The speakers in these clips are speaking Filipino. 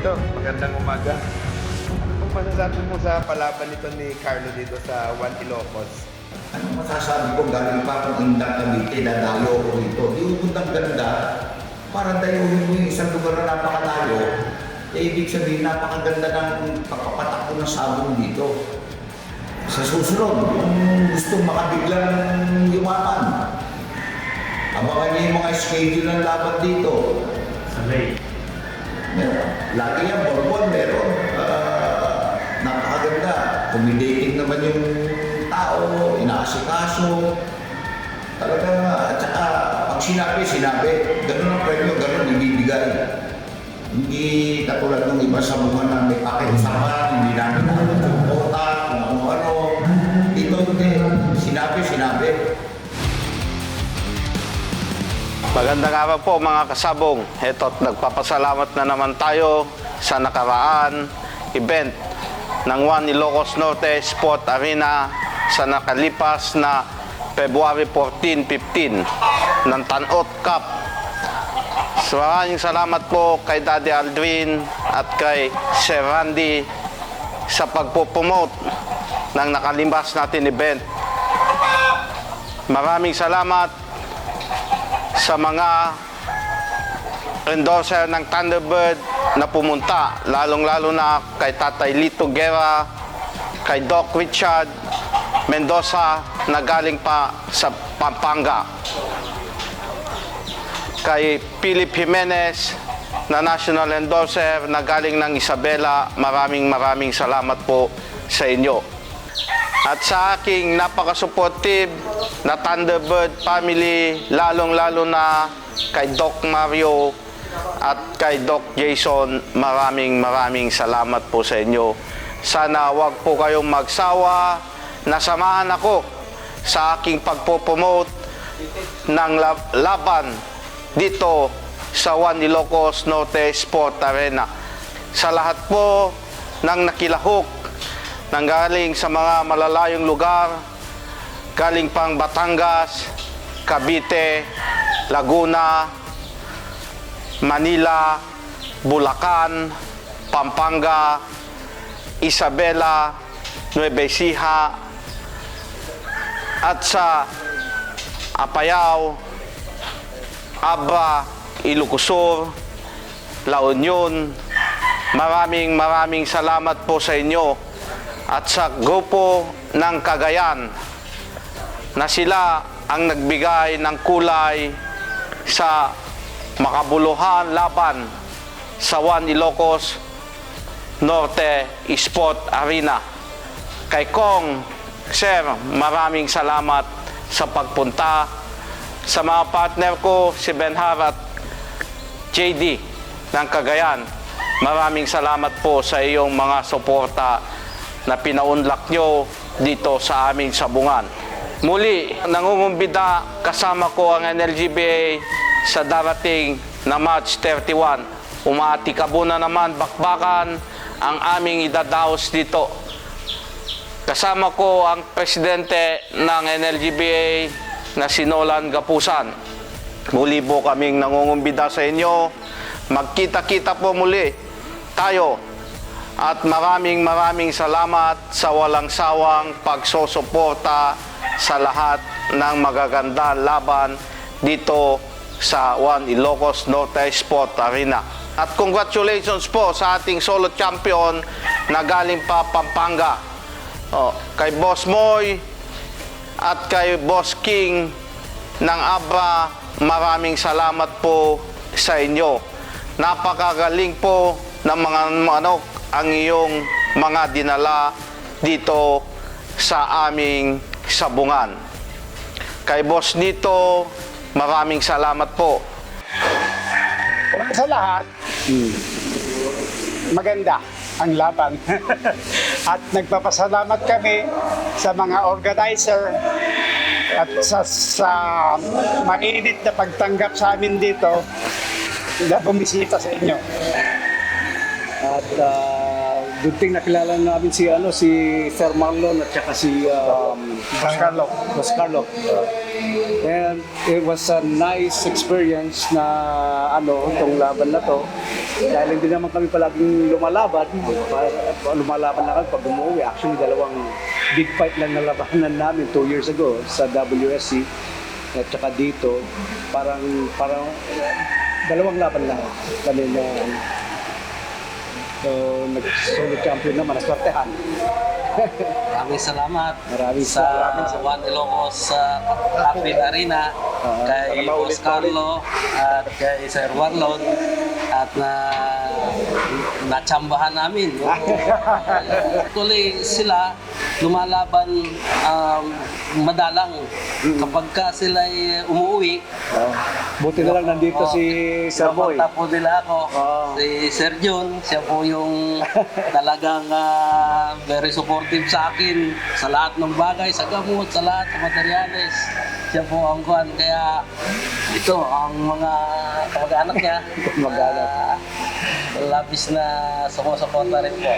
Senator, magandang umaga. Ano pong masasabi mo sa palaban nito ni Carlo dito sa One Ilocos? Ano masasabi ko, galing pa akong Indang Cavite, dadayo ko rito. Di ubundang ganda, para dayuhin mo yung isang lugar na napakalayo, ibig sabihin napakaganda ng pagpapatak ko ng sabong dito. Sa susunod, kung gustong makabiglang yumaman, abangan niyo yung mga schedule ng laban dito. Sabay. Meron. Lagi yan, bonbon, meron. Napakaganda. Accommodating naman yung tao, inaasikaso. Talagang, at saka, pag sinabi. Ganun ang premyo, ganun ibibigay. Hindi katulad ng iba sa mga na may pakiusapan, hindi namin alam yung kota, kung ano-ano. Dito hindi. Sinabi. Magandang araw po mga kasabong. Ito't nagpapasalamat na naman tayo sa nakaraan event ng One Ilocos Norte Sport Arena sa nakalipas na February 14-15 ng Tanot Cup. Maraming salamat po kay Daddy Aldrin at kay Sir Randy sa pagpopromote ng nakalipas natin event. Maraming salamat sa mga endorser ng Thunderbird na pumunta, lalong-lalo na kay Tatay Lito Guerra, kay Doc Richard Mendoza na galing pa sa Pampanga, kay Philip Jimenez na national endorser na galing ng Isabela. Maraming salamat po sa inyo. At sa aking napaka-supportive na Thunderbird family, lalong-lalo na kay Doc Mario at kay Doc Jason, maraming salamat po sa inyo. Sana wag po kayong magsawa na samahan ako sa aking pagpopromote ng laban dito sa One Ilocos Norte Sport Arena. Sa lahat po ng nakilahok, nanggaling sa mga malalayong lugar, galing pang Batangas, Cavite, Laguna, Manila, Bulacan, Pampanga, Isabela, Nueva Ecija, at sa Apayao, Abra, Ilocos Sur, La Union. Maraming salamat po sa inyo. At sa grupo ng Cagayan na sila ang nagbigay ng kulay sa makabuluhan laban sa One Ilocos Norte Sport Arena. Kay Kong, Sir, maraming salamat sa pagpunta. Sa mga partner ko, si Benhar at JD ng Cagayan, maraming salamat po sa iyong mga suporta na pinaunlak nyo dito sa aming sabungan. Muli, nangungumbida kasama ko ang NLGBA sa darating na March 31. Umatikabo na naman bakbakan ang aming idadaos dito. Kasama ko ang presidente ng NLGBA na si Nolan Gapusan. Muli po kaming nangungumbida sa inyo. Magkita-kita po muli tayo. At maraming salamat sa walang sawang pagsusuporta sa lahat ng magagandang laban dito sa One Ilocos Norte Sport Arena. At congratulations po sa ating solo champion na galing pa Pampanga. Kay Boss Moy at kay Boss King ng Abra, maraming salamat po sa inyo. Napakagaling po ng mga manok ang iyong mga dinala dito sa aming sabungan. Kay Boss Nito, maraming salamat po. Una sa lahat, maganda ang laban. At nagpapasalamat kami sa mga organizer at sa mainit na pagtanggap sa amin dito na bumisita sa inyo. At good thing nakilala namin si Sir Marlon at saka si Boss Carlo. And it was a nice experience na itong laban na to. Dahil hindi naman kami palaging lumalaban na kami pag umuwi. Actually, dalawang big fight lang na labanan namin 2 years ago sa WSC. At saka dito, parang dalawang laban lang kami na so, nag-solo champion naman, naswertehan. Maraming salamat Maraming sa salamat. Juan Ilocos Kapit Arena, kay Boss Carlo at kay Sir Warlon at natsambahan namin. Actually sila lumalaban madalang kapag ka sila umuwi. Buti na lang nandito si Sir Boy. Kapunta po nila ako. Si Sir John, siya po yung talagang very supportive sa akin sa lahat ng bagay, sa gamot, sa lahat ng materyales. Siya po ang kuhan. Kaya ito, ang mga kamag-anak niya, labis na sumusuporta rin po.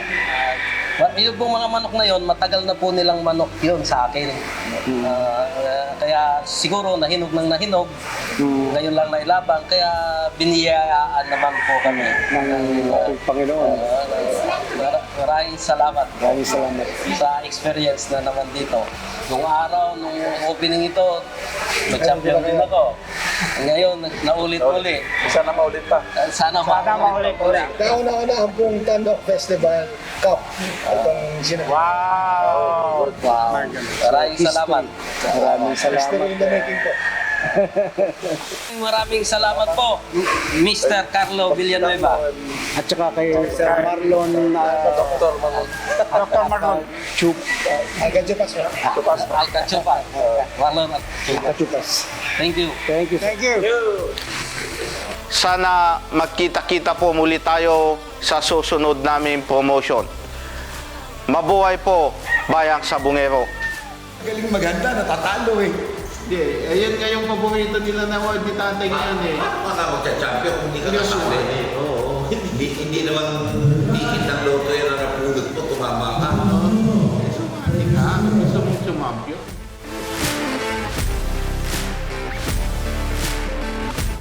Yung pong mga manok na yon, matagal na po nilang manok yun sa akin. Kaya siguro nahinog ng nahinog, ngayon lang nailabang, kaya biniyayaan naman po kami. Ng ating Panginoon. Maraming salamat po Maraming salamat. sa experience na naman dito. Nung araw, nung opening ito, nag-champion din ako. Ngayon, naulit-ulit. Sana maulit pa. Sana maulit-ulit. Kauna-una ang buong Tandok Festival Cup. Itong sinabi. Wow! Maraming salamat. Maraming salamat. History in the making po. Maraming salamat po, Mr. Carlo Villanueva. At saka kay Sir Marlon, Dr. Marlon. Chup, Agad-jupas po. Alcachupa. Marlon Kachupas. Thank you. Thank you. Thank you. Sana magkita-kita po muli tayo sa susunod naming promotion. Mabuhay po, Bayang Sabungero. Galing maganda, natatalo eh. Hindi, ayan nga yung paborito nila na award ni tatay ngayon eh. Paano ka magka-champion kung hindi ka kasali? Oo. Hindi naman dikit ng loto yan na napulot mo, tumama ka. Sumali ka, gusto mong sumampiyon.